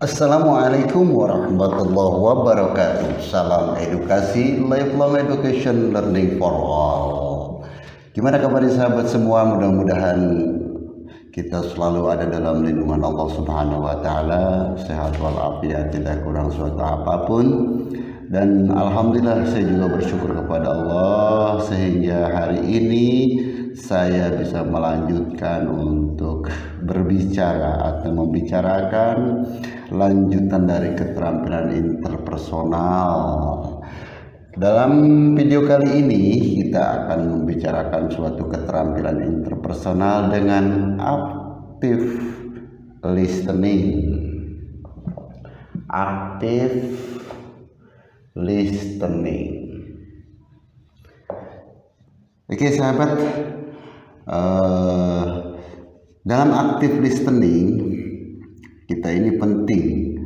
Assalamualaikum warahmatullahi wabarakatuh. Salam edukasi, lifelong education learning for all. Gimana kabar sahabat semua? Mudah-mudahan kita selalu ada dalam lindungan Allah Subhanahu wa taala, sehat walafiat, tidak kurang suatu apapun. Dan alhamdulillah saya juga bersyukur kepada Allah sehingga hari ini saya bisa melanjutkan untuk berbicara atau membicarakan lanjutan dari keterampilan interpersonal. Dalam video kali ini kita akan membicarakan suatu keterampilan interpersonal dengan active listening. Active listening. Oke sahabat, dalam active listening kita ini penting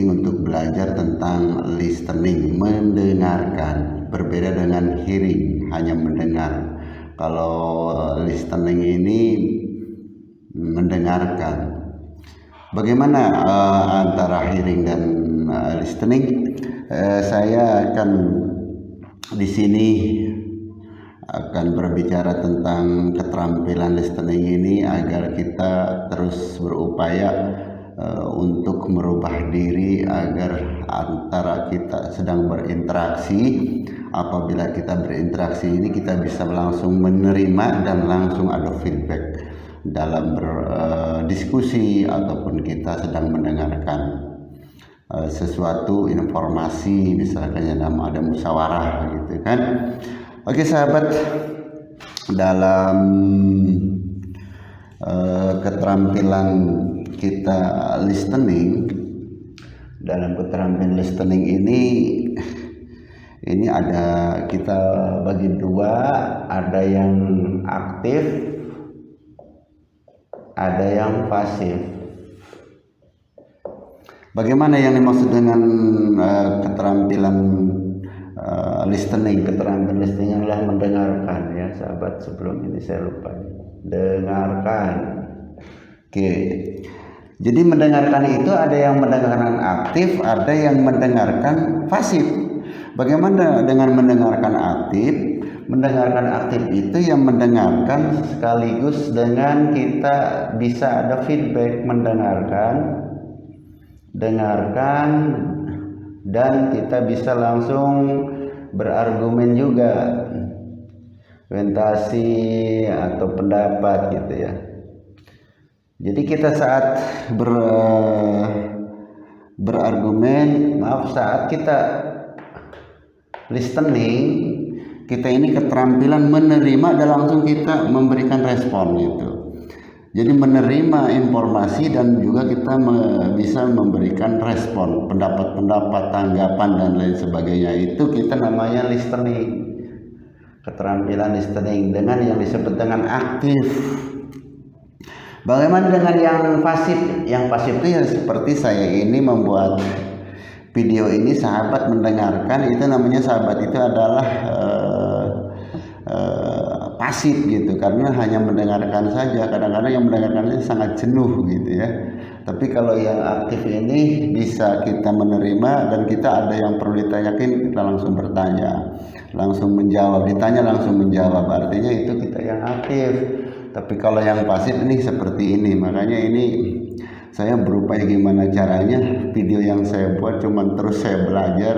untuk belajar tentang listening, mendengarkan. Berbeda dengan hearing, hanya mendengar. Kalau listening ini mendengarkan. Bagaimana antara hearing dan listening? Saya akan di sini akan berbicara tentang keterampilan listening ini agar kita terus berupaya untuk merubah diri agar antara kita sedang berinteraksi, apabila kita berinteraksi ini kita bisa langsung menerima dan langsung ada feedback dalam berdiskusi ataupun kita sedang mendengarkan sesuatu informasi, misalkan ada musyawarah gitu kan. Oke sahabat, dalam keterampilan kita listening, dalam keterampilan listening ini ada, kita bagi dua, ada yang aktif, ada yang pasif. Bagaimana yang dimaksud dengan keterampilan listening? Keterampilan listening adalah mendengarkan ya sahabat. Sebelum ini saya lupa, dengarkan. Oke, jadi mendengarkan itu ada yang mendengarkan aktif, ada yang mendengarkan pasif. Bagaimana dengan mendengarkan aktif? Mendengarkan aktif itu yang mendengarkan sekaligus dengan kita bisa ada feedback, dengarkan dan kita bisa langsung berargumen juga, argumentasi atau pendapat gitu ya. Jadi kita saat berargumen, saat kita listening, kita ini keterampilan menerima dan langsung kita memberikan respon gitu. Jadi menerima informasi dan juga kita bisa memberikan respon, pendapat-pendapat, tanggapan dan lain sebagainya. Itu kita namanya listening. Keterampilan listening dengan yang disebut dengan aktif. Bagaimana dengan yang pasif? Yang pasif itu ya seperti saya ini membuat video ini, sahabat mendengarkan, itu namanya sahabat itu adalah pasif gitu, karena hanya mendengarkan saja. Kadang-kadang yang mendengarkan itu sangat jenuh gitu ya. Tapi kalau yang aktif ini bisa kita menerima dan kita ada yang perlu ditanyakan, kita langsung bertanya, langsung menjawab, ditanya langsung menjawab, artinya itu kita yang aktif. Tapi kalau yang pasif ini seperti ini, makanya ini saya berupaya gimana caranya. Video yang saya buat cuman terus saya belajar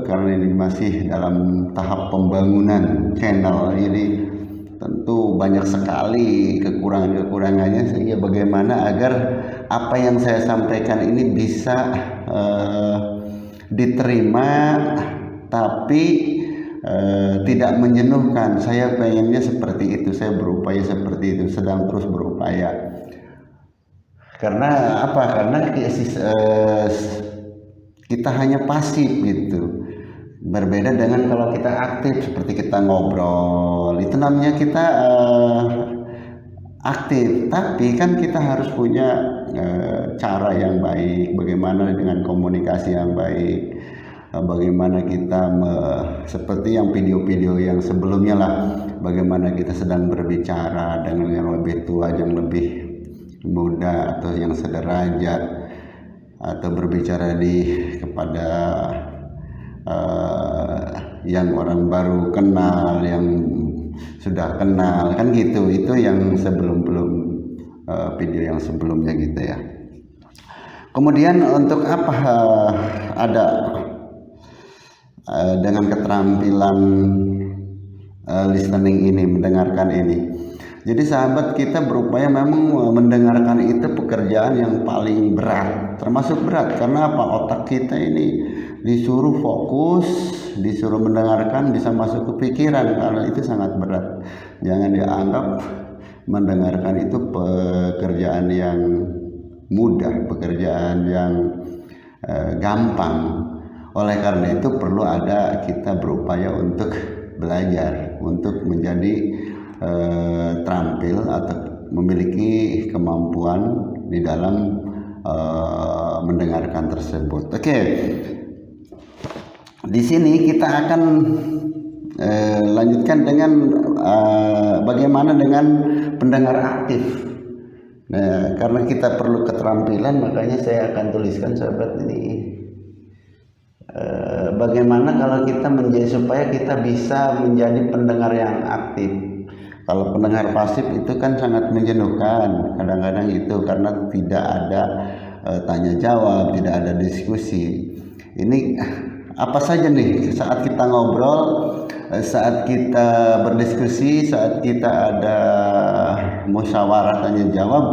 karena ini masih dalam tahap pembangunan channel, jadi tentu banyak sekali kekurangannya, sehingga bagaimana agar apa yang saya sampaikan ini bisa diterima tapi tidak menjenuhkan. Saya pengennya seperti itu, saya berupaya seperti itu, sedang terus berupaya. Karena apa? Karena kita hanya pasif gitu. Berbeda dengan kalau kita aktif, seperti kita ngobrol, itu namanya kita aktif. Tapi kan kita harus punya cara yang baik, bagaimana dengan komunikasi yang baik, bagaimana kita seperti yang video-video yang sebelumnya lah, bagaimana kita sedang berbicara dengan yang lebih tua, yang lebih muda atau yang sederajat, atau berbicara kepada yang orang baru kenal, yang sudah kenal, kan gitu. Itu yang sebelum video yang sebelumnya gitu ya. Kemudian untuk apa ada dengan keterampilan listening ini, mendengarkan ini. Jadi sahabat, kita berupaya memang mendengarkan itu pekerjaan yang paling berat, termasuk berat karena apa? Otak kita ini disuruh fokus, disuruh mendengarkan, bisa masuk ke pikiran, karena itu sangat berat. Jangan dianggap mendengarkan itu pekerjaan yang mudah, pekerjaan yang gampang. Oleh karena itu perlu ada kita berupaya untuk belajar, untuk menjadi terampil atau memiliki kemampuan di dalam mendengarkan tersebut. Oke. Di sini kita akan lanjutkan dengan bagaimana dengan pendengar aktif. Nah, karena kita perlu keterampilan, makanya saya akan tuliskan sahabat ini. Bagaimana kalau kita supaya kita bisa menjadi pendengar yang aktif. Kalau pendengar pasif itu kan sangat menjenuhkan kadang-kadang itu, karena tidak ada tanya jawab, tidak ada diskusi. Ini apa saja nih saat kita ngobrol, saat kita berdiskusi, saat kita ada musyawarah tanya jawab,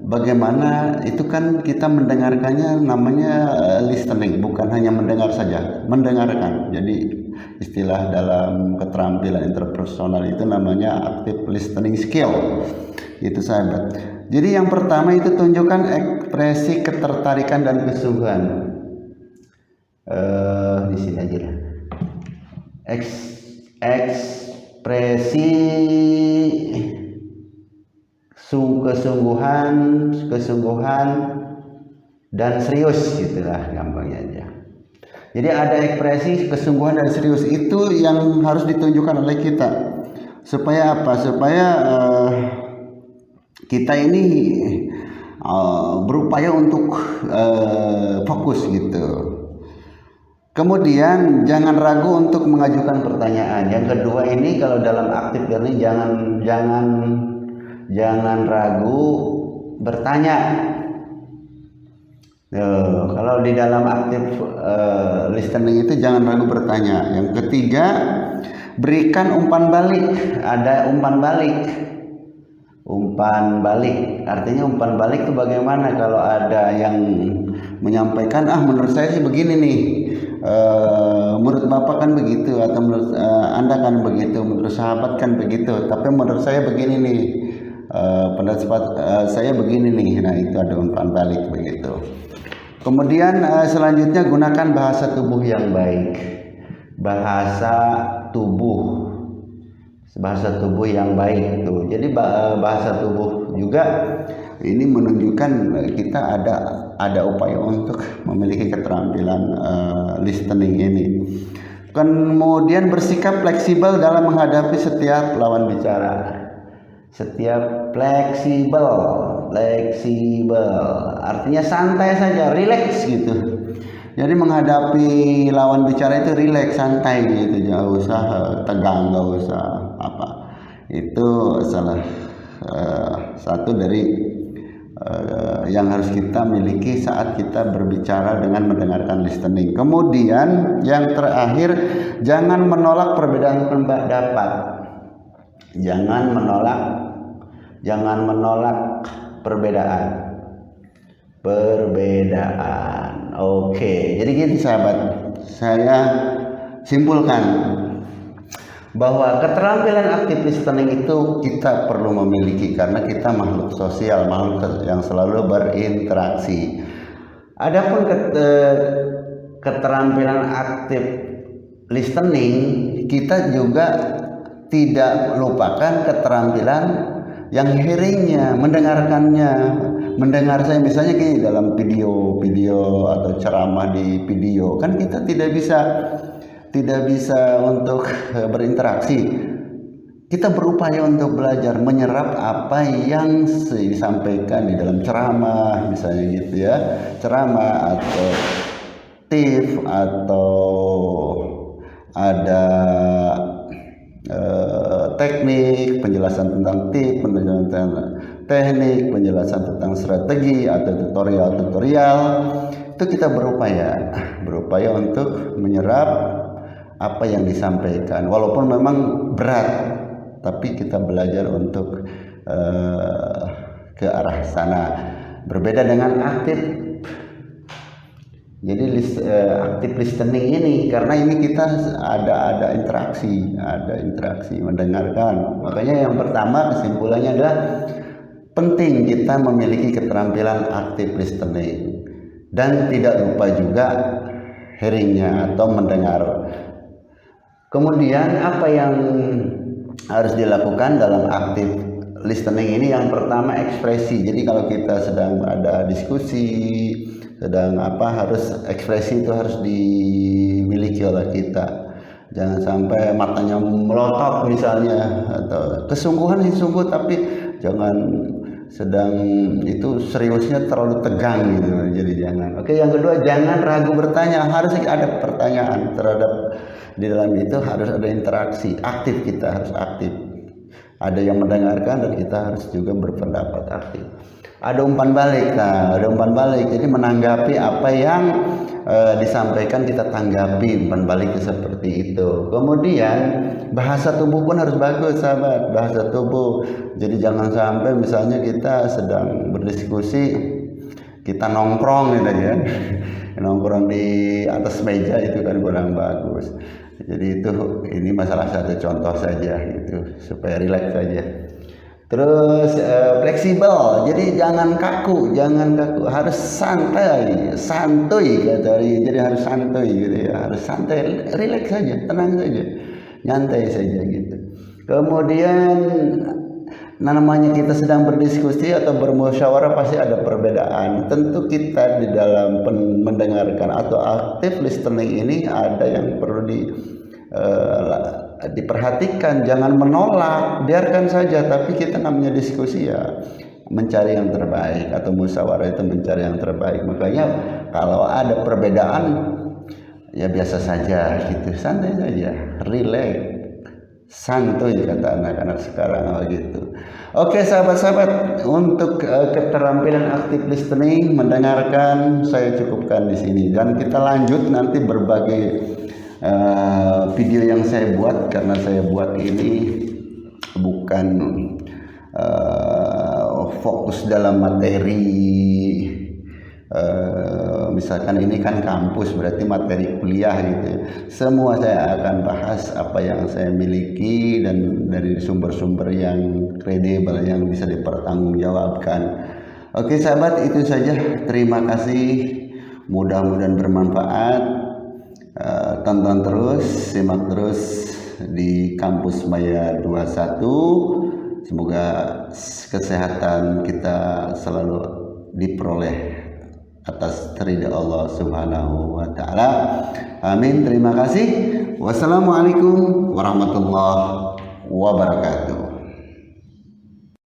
bagaimana itu kan kita mendengarkannya, namanya listening, bukan hanya mendengar saja, mendengarkan. Jadi istilah dalam keterampilan interpersonal itu namanya active listening skill, itu sahabat. Jadi yang pertama itu tunjukkan ekspresi ketertarikan dan kesungguhan. Di sini aja lah. Ekspresi kesungguhan dan serius, gitulah gampangnya aja. Jadi ada ekspresi kesungguhan dan serius, itu yang harus ditunjukkan oleh kita. Supaya apa? Supaya kita ini berupaya untuk fokus gitu. Kemudian jangan ragu untuk mengajukan pertanyaan. Yang kedua ini, kalau dalam aktif learning jangan ragu bertanya. Kalau di dalam aktif listening itu jangan ragu bertanya. Yang ketiga, berikan umpan balik. Ada umpan balik. Umpan balik, artinya umpan balik itu bagaimana kalau ada yang menyampaikan, menurut saya sih begini nih, menurut Bapak kan begitu, atau menurut Anda kan begitu, menurut sahabat kan begitu, tapi menurut saya begini nih, pendapat saya begini nih. Nah, itu ada umpan balik begitu. Kemudian selanjutnya gunakan bahasa tubuh yang baik. Bahasa tubuh yang baik itu. Jadi bahasa tubuh juga ini menunjukkan kita ada upaya untuk memiliki keterampilan listening ini. Kemudian bersikap fleksibel dalam menghadapi setiap lawan bicara. Fleksibel artinya santai saja, rileks gitu. Jadi menghadapi lawan bicara itu rileks, santai gitu, jangan usah tegang, nggak usah apa. Itu salah satu dari yang harus kita miliki saat kita berbicara dengan mendengarkan listening. Kemudian yang terakhir, jangan menolak perbedaan pendapat. Jangan menolak perbedaan. Oke, jadi gini sahabat, saya simpulkan bahwa keterampilan aktif listening itu kita perlu memiliki karena kita makhluk sosial, makhluk yang selalu berinteraksi. Adapun keterampilan aktif listening, kita juga tidak lupakan keterampilan yang hearingnya, mendengar saya misalnya gini, dalam video atau ceramah di video kan kita tidak bisa untuk berinteraksi. kita berupaya untuk belajar menyerap apa yang disampaikan di dalam ceramah misalnya gitu ya, ceramah atau tips atau ada teknik, penjelasan tentang tips, penjelasan tentang teknik, penjelasan tentang strategi atau tutorial itu kita berupaya untuk menyerap apa yang disampaikan walaupun memang berat, tapi kita belajar untuk ke arah sana. Berbeda dengan aktif. Jadi aktif listening ini karena ini kita ada interaksi mendengarkan. Makanya yang pertama kesimpulannya adalah penting kita memiliki keterampilan aktif listening dan tidak lupa juga hearingnya atau mendengar. Kemudian apa yang harus dilakukan dalam aktif listening ini? Yang pertama ekspresi. Jadi kalau kita sedang ada diskusi, sedang harus ekspresi itu harus dimiliki oleh kita. Jangan sampai matanya melotot misalnya, atau kesungguhan sungguh tapi jangan sedang itu seriusnya terlalu tegang gitu. Jadi jangan. Oke, yang kedua jangan ragu bertanya, harus ada pertanyaan terhadap di dalam itu, harus ada interaksi aktif, kita harus aktif. Ada yang mendengarkan dan kita harus juga berpendapat aktif. Ada umpan balik, jadi menanggapi apa yang disampaikan kita tanggapi, umpan balik seperti itu. Kemudian bahasa tubuh pun harus bagus sahabat, bahasa tubuh. Jadi jangan sampai misalnya kita sedang berdiskusi, kita nongkrong gitu kan, nongkrong di atas meja itu kan kurang bagus. Jadi ini masalah satu contoh saja gitu, supaya rileks saja. Terus fleksibel, jadi jangan kaku, harus santuy kata dia. Jadi harus santuy gitu ya, harus santai, rileks saja, tenang saja, nyantai saja gitu. Kemudian namanya kita sedang berdiskusi atau bermusyawarah pasti ada perbedaan. Tentu kita di dalam mendengarkan atau aktif listening ini ada yang perlu diperhatikan, jangan menolak, biarkan saja. Tapi kita namanya diskusi ya mencari yang terbaik, atau musyawarah itu mencari yang terbaik. Makanya kalau ada perbedaan ya biasa saja gitu, santai saja, relax, santuy kata anak-anak sekarang begitu. Oke sahabat-sahabat, untuk keterampilan aktif listening, mendengarkan, saya cukupkan di sini, dan kita lanjut nanti berbagai video yang saya buat, karena saya buat ini bukan fokus dalam materi. Misalkan ini kan kampus, berarti materi kuliah gitu. Semua saya akan bahas apa yang saya miliki dan dari sumber-sumber yang kredibel yang bisa dipertanggungjawabkan. Oke sahabat, itu saja. Terima kasih. Mudah-mudahan bermanfaat. Tonton terus, simak terus di Kampus Maya 21. Semoga kesehatan kita selalu diperoleh atas ridha Allah Subhanahu wa taala. Amin. Terima kasih. Wassalamualaikum warahmatullahi wabarakatuh.